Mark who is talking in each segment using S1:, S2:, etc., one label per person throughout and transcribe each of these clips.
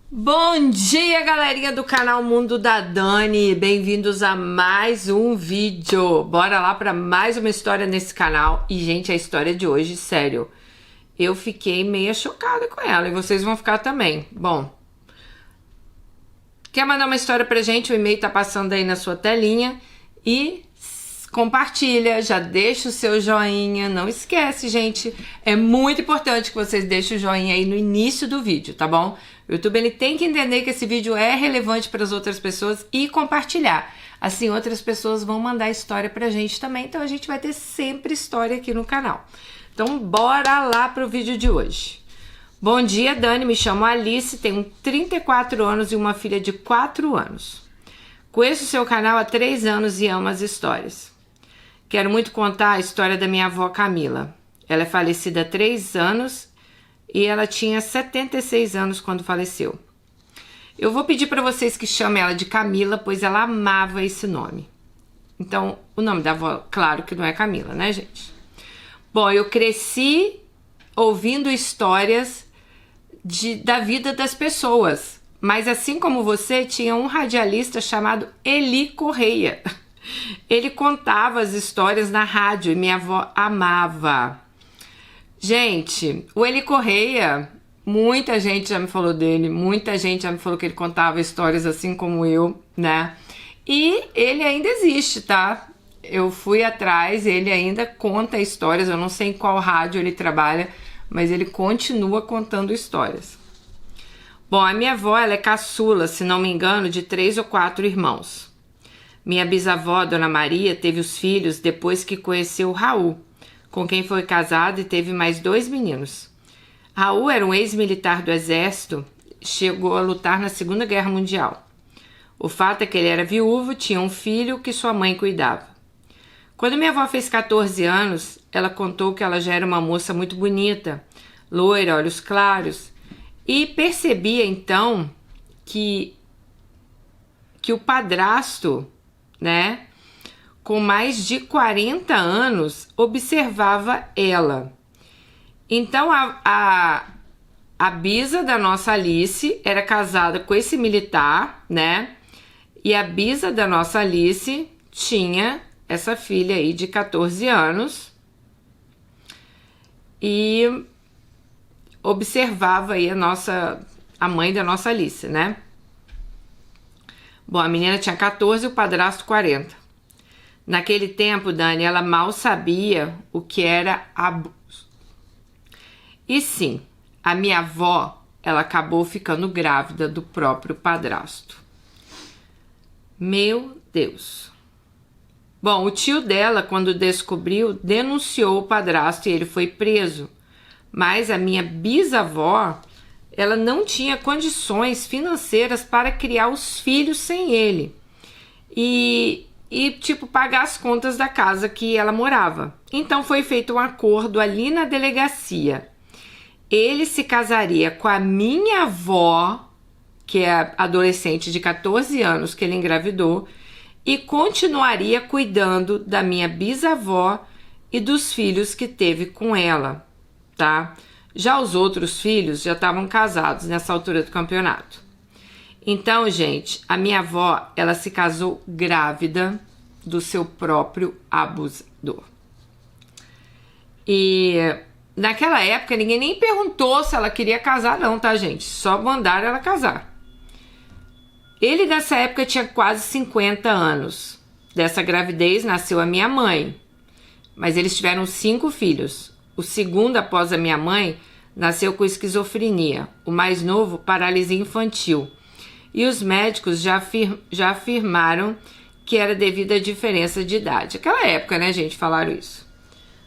S1: Bom dia, galerinha do canal Mundo da Dani, bem-vindos a mais um vídeo. Bora lá para mais uma história nesse canal. E, gente, a história de hoje, sério, eu fiquei meio chocada com ela e vocês vão ficar também. Bom, quer mandar uma história pra gente? O e-mail tá passando aí na sua telinha e compartilha, já deixa o seu joinha, não esquece, gente, é muito importante que vocês deixem o joinha aí no início do vídeo, tá bom? O YouTube, ele tem que entender que esse vídeo é relevante para as outras pessoas e compartilhar. Assim, outras pessoas vão mandar história pra gente também, então a gente vai ter sempre história aqui no canal. Então, bora lá pro vídeo de hoje. Bom dia, Dani, me chamo Alice, tenho 34 anos e uma filha de 4 anos. Conheço o seu canal há 3 anos e amo as histórias. Quero muito contar a história da minha avó Camila. Ela é falecida há 3 anos e ela tinha 76 anos quando faleceu. Eu vou pedir para vocês que chamem ela de Camila, pois ela amava esse nome. Então, o nome da avó, claro que não é Camila, né, gente? Bom, eu cresci ouvindo histórias da vida das pessoas, mas assim como você, tinha um radialista chamado Eli Correia. Ele contava as histórias na rádio e minha avó amava. Gente, o Eli Correia, muita gente já me falou dele, muita gente já me falou que ele contava histórias assim como eu, né? E ele ainda existe, tá? Eu fui atrás, ele ainda conta histórias, eu não sei em qual rádio ele trabalha, mas ele continua contando histórias. Bom, a minha avó, ela é caçula, se não me engano, de 3 ou 4 irmãos. Minha bisavó, Dona Maria, teve os filhos depois que conheceu Raul, com quem foi casado e teve mais 2 meninos. Raul era um ex-militar do exército, chegou a lutar na Segunda Guerra Mundial. O fato é que ele era viúvo, tinha um filho que sua mãe cuidava. Quando minha avó fez 14 anos, ela contou que ela já era uma moça muito bonita, loira, olhos claros, e percebia então que o padrasto, né, com mais de 40 anos, observava ela. Então a bisa da nossa Alice era casada com esse militar, né? E a bisa da nossa Alice tinha essa filha aí de 14 anos e observava aí a mãe da nossa Alice, né? Bom, a menina tinha 14 e o padrasto 40. Naquele tempo, Dani, ela mal sabia o que era abuso. E sim, a minha avó, ela acabou ficando grávida do próprio padrasto. Meu Deus. Bom, o tio dela, quando descobriu, denunciou o padrasto e ele foi preso. Mas a minha bisavó, ela não tinha condições financeiras para criar os filhos sem ele. E tipo, pagar as contas da casa que ela morava. Então foi feito um acordo ali na delegacia. Ele se casaria com a minha avó, que é adolescente de 14 anos que ele engravidou, e continuaria cuidando da minha bisavó e dos filhos que teve com ela, tá? Já os outros filhos já estavam casados nessa altura do campeonato. Então, gente, a minha avó, ela se casou grávida do seu próprio abusador. E naquela época, ninguém nem perguntou se ela queria casar não, tá, gente? Só mandaram ela casar. Ele, nessa época, tinha quase 50 anos. Dessa gravidez nasceu a minha mãe. Mas eles tiveram 5 filhos. O segundo, após a minha mãe, nasceu com esquizofrenia. O mais novo, paralisia infantil. E os médicos já afirmaram que era devido à diferença de idade. Aquela época, né, gente, falaram isso.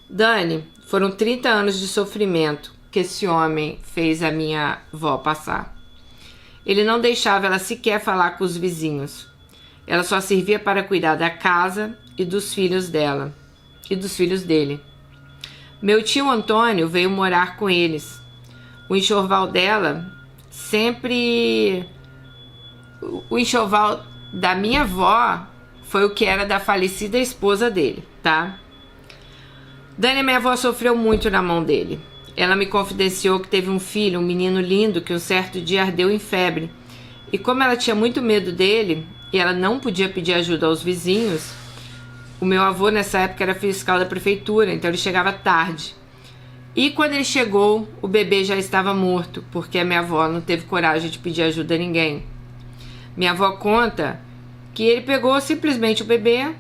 S1: Dani, foram 30 anos de sofrimento que esse homem fez a minha avó passar. Ele não deixava ela sequer falar com os vizinhos. Ela só servia para cuidar da casa e dos filhos dela e dos filhos dele. Meu tio Antônio veio morar com eles. O enxoval dela sempre... O enxoval da minha avó foi o que era da falecida esposa dele, tá? Dani, minha avó, sofreu muito na mão dele. Ela me confidenciou que teve um filho, um menino lindo, que um certo dia ardeu em febre. E como ela tinha muito medo dele, e ela não podia pedir ajuda aos vizinhos, o meu avô nessa época era fiscal da prefeitura, então ele chegava tarde. E quando ele chegou, o bebê já estava morto, porque a minha avó não teve coragem de pedir ajuda a ninguém. Minha avó conta que ele pegou simplesmente o bebê,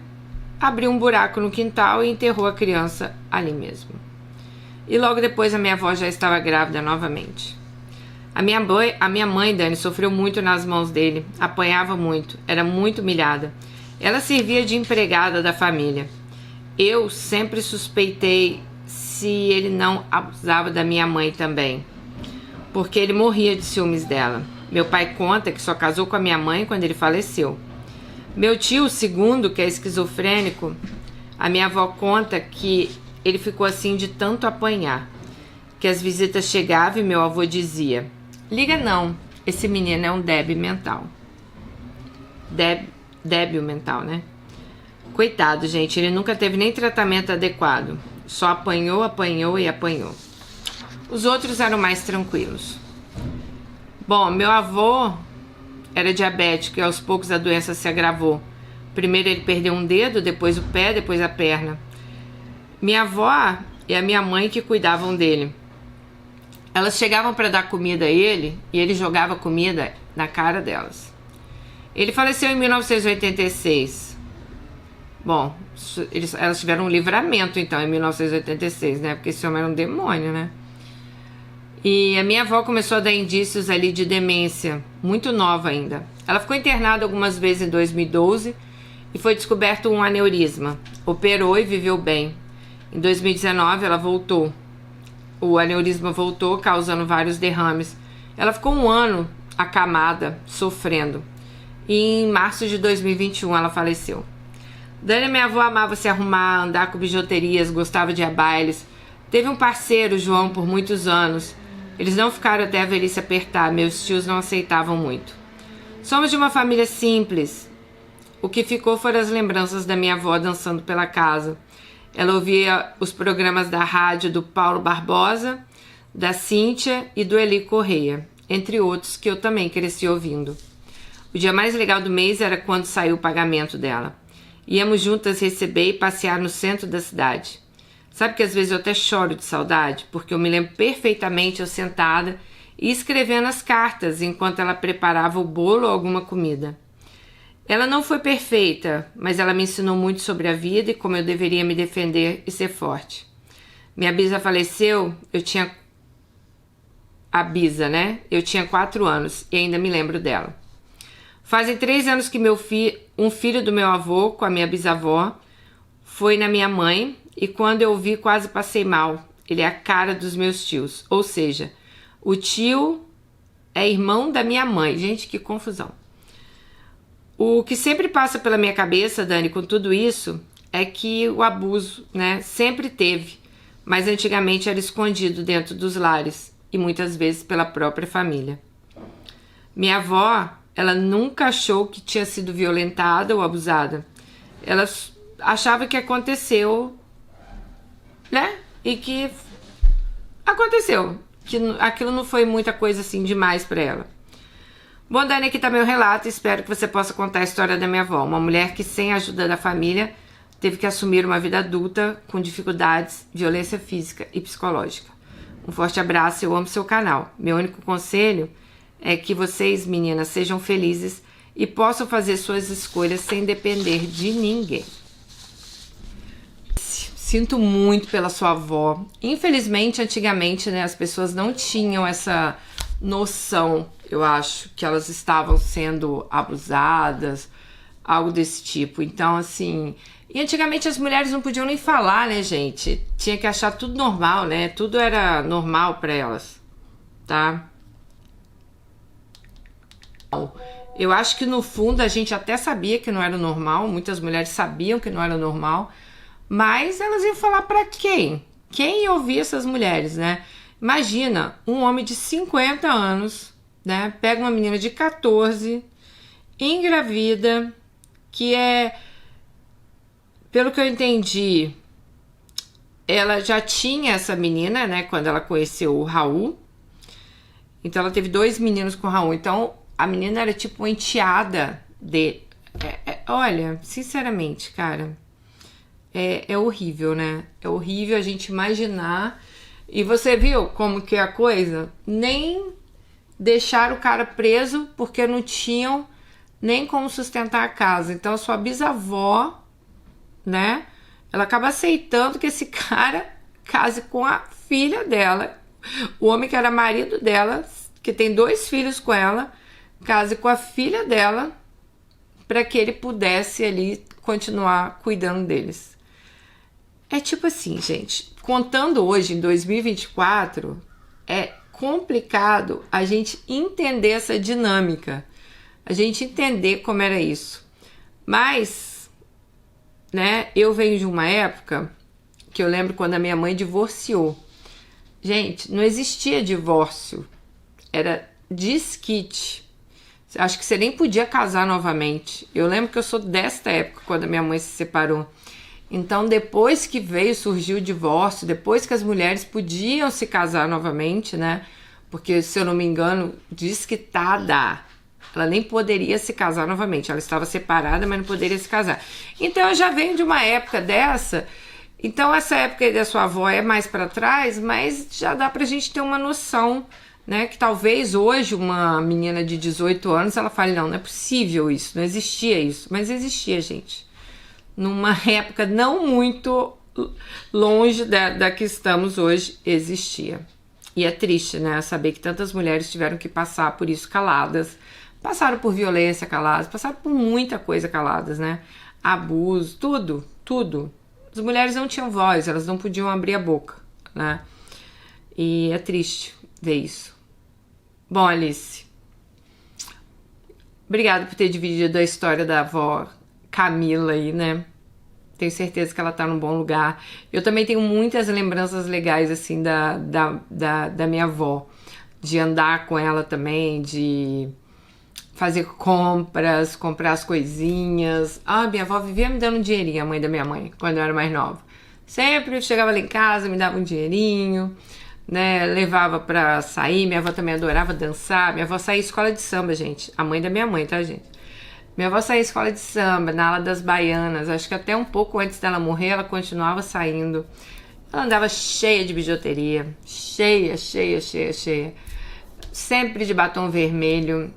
S1: abriu um buraco no quintal e enterrou a criança ali mesmo. E logo depois a minha avó já estava grávida novamente. A minha mãe, Dani, sofreu muito nas mãos dele, apanhava muito, era muito humilhada. Ela servia de empregada da família. Eu sempre suspeitei se ele não abusava da minha mãe também, porque ele morria de ciúmes dela. Meu pai conta que só casou com a minha mãe quando ele faleceu. Meu tio, o segundo, que é esquizofrênico, a minha avó conta que ele ficou assim de tanto apanhar, que as visitas chegavam e meu avô dizia: liga não, esse menino é um débil mental. Débil mental, né? Coitado, gente, ele nunca teve nem tratamento adequado. Só apanhou, apanhou e apanhou. Os outros eram mais tranquilos. Bom, meu avô era diabético e aos poucos a doença se agravou. Primeiro ele perdeu um dedo, depois o pé, depois a perna. Minha avó e a minha mãe que cuidavam dele. Elas chegavam para dar comida a ele e ele jogava comida na cara delas. Ele faleceu em 1986. Bom, elas tiveram um livramento então em 1986, né? Porque esse homem era um demônio, né? E a minha avó começou a dar indícios ali de demência, muito nova ainda. Ela ficou internada algumas vezes em 2012 e foi descoberto um aneurisma. Operou e viveu bem. Em 2019 ela voltou. O aneurisma voltou, causando vários derrames. Ela ficou um ano acamada, sofrendo. E em março de 2021 ela faleceu. Dani, minha avó, amava se arrumar, andar com bijuterias, gostava de ir a bailes. Teve um parceiro, João, por muitos anos. Eles não ficaram até a velhice apertar, meus tios não aceitavam muito. Somos de uma família simples. O que ficou foram as lembranças da minha avó dançando pela casa. Ela ouvia os programas da rádio do Paulo Barbosa, da Cíntia e do Eli Correia, entre outros que eu também cresci ouvindo. O dia mais legal do mês era quando saiu o pagamento dela. Íamos juntas receber e passear no centro da cidade. Sabe que às vezes eu até choro de saudade, porque eu me lembro perfeitamente eu sentada e escrevendo as cartas enquanto ela preparava o bolo ou alguma comida. Ela não foi perfeita, mas ela me ensinou muito sobre a vida e como eu deveria me defender e ser forte. Minha bisa faleceu, eu tinha 4 anos e ainda me lembro dela. Fazem 3 anos que um filho do meu avô com a minha bisavó foi na minha mãe e quando eu o vi quase passei mal. Ele é a cara dos meus tios, ou seja, o tio é irmão da minha mãe. Gente, que confusão. O que sempre passa pela minha cabeça, Dani, com tudo isso, é que o abuso, né, sempre teve, mas antigamente era escondido dentro dos lares e muitas vezes pela própria família. Minha avó, ela nunca achou que tinha sido violentada ou abusada. Ela achava que aconteceu, né, e que aconteceu, que aquilo não foi muita coisa assim demais para ela. Bom, Dani, aqui tá meu relato. Espero que você possa contar a história da minha avó. Uma mulher que, sem a ajuda da família, teve que assumir uma vida adulta com dificuldades, violência física e psicológica. Um forte abraço, eu amo seu canal. Meu único conselho é que vocês, meninas, sejam felizes e possam fazer suas escolhas sem depender de ninguém. Sinto muito pela sua avó. Infelizmente, antigamente, né, as pessoas não tinham essa noção, eu acho, que elas estavam sendo abusadas, algo desse tipo. Então, assim... E antigamente as mulheres não podiam nem falar, né, gente? Tinha que achar tudo normal, né? Tudo era normal pra elas, tá? Eu acho que no fundo a gente até sabia que não era normal. Muitas mulheres sabiam que não era normal. Mas elas iam falar pra quem? Quem ia ouvir essas mulheres, né? Imagina, um homem de 50 anos, né? Pega uma menina de 14, engravida, que é, pelo que eu entendi, ela já tinha essa menina, né, quando ela conheceu o Raul. Então ela teve 2 meninos com o Raul. Então a menina era tipo uma enteada de... olha, sinceramente, cara, é horrível, né? É horrível a gente imaginar. E você viu como que é a coisa? Nem deixaram o cara preso porque não tinham nem como sustentar a casa. Então a sua bisavó, né, ela acaba aceitando que esse cara case com a filha dela. O homem que era marido dela, que tem 2 filhos com ela, case com a filha dela para que ele pudesse ali continuar cuidando deles. É tipo assim, gente, contando hoje em 2024, é complicado a gente entender essa dinâmica, a gente entender como era isso. Mas, né, eu venho de uma época que eu lembro quando a minha mãe divorciou. Gente, não existia divórcio, era desquite. Acho que você nem podia casar novamente. Eu lembro que eu sou desta época, quando a minha mãe se separou. Então, depois que surgiu o divórcio, depois que as mulheres podiam se casar novamente, né? Porque, se eu não me engano, desquitada, ela nem poderia se casar novamente. Ela estava separada, mas não poderia se casar. Então, eu já venho de uma época dessa. Então, essa época aí da sua avó é mais para trás, mas já dá pra gente ter uma noção, né? Que talvez hoje uma menina de 18 anos, ela fale, não é possível isso, não existia isso. Mas existia, gente. Numa época não muito longe da que estamos hoje, existia. E é triste, né, saber que tantas mulheres tiveram que passar por isso caladas, passaram por violência caladas, passaram por muita coisa caladas, né, abuso, tudo. As mulheres não tinham voz, elas não podiam abrir a boca, né, e é triste ver isso. Bom, Alice, obrigada por ter dividido a história da avó Camila aí, né? Tenho certeza que ela tá num bom lugar. Eu também tenho muitas lembranças legais, assim, da minha avó. De andar com ela também, de fazer compras, comprar as coisinhas. Ah, minha avó vivia me dando um dinheirinho, a mãe da minha mãe, quando eu era mais nova. Sempre chegava lá em casa, me dava um dinheirinho, né? Levava pra sair. Minha avó também adorava dançar. Minha avó saía escola de samba, gente. A mãe da minha mãe, tá, gente? Minha avó saía escola de samba, na ala das baianas. Acho que até um pouco antes dela morrer, ela continuava saindo. Ela andava cheia de bijuteria. Cheia. Sempre de batom vermelho.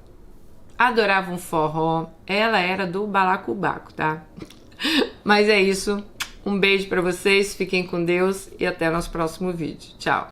S1: Adorava um forró. Ela era do balacobaco, tá? Mas é isso. Um beijo pra vocês. Fiquem com Deus. E até o nosso próximo vídeo. Tchau.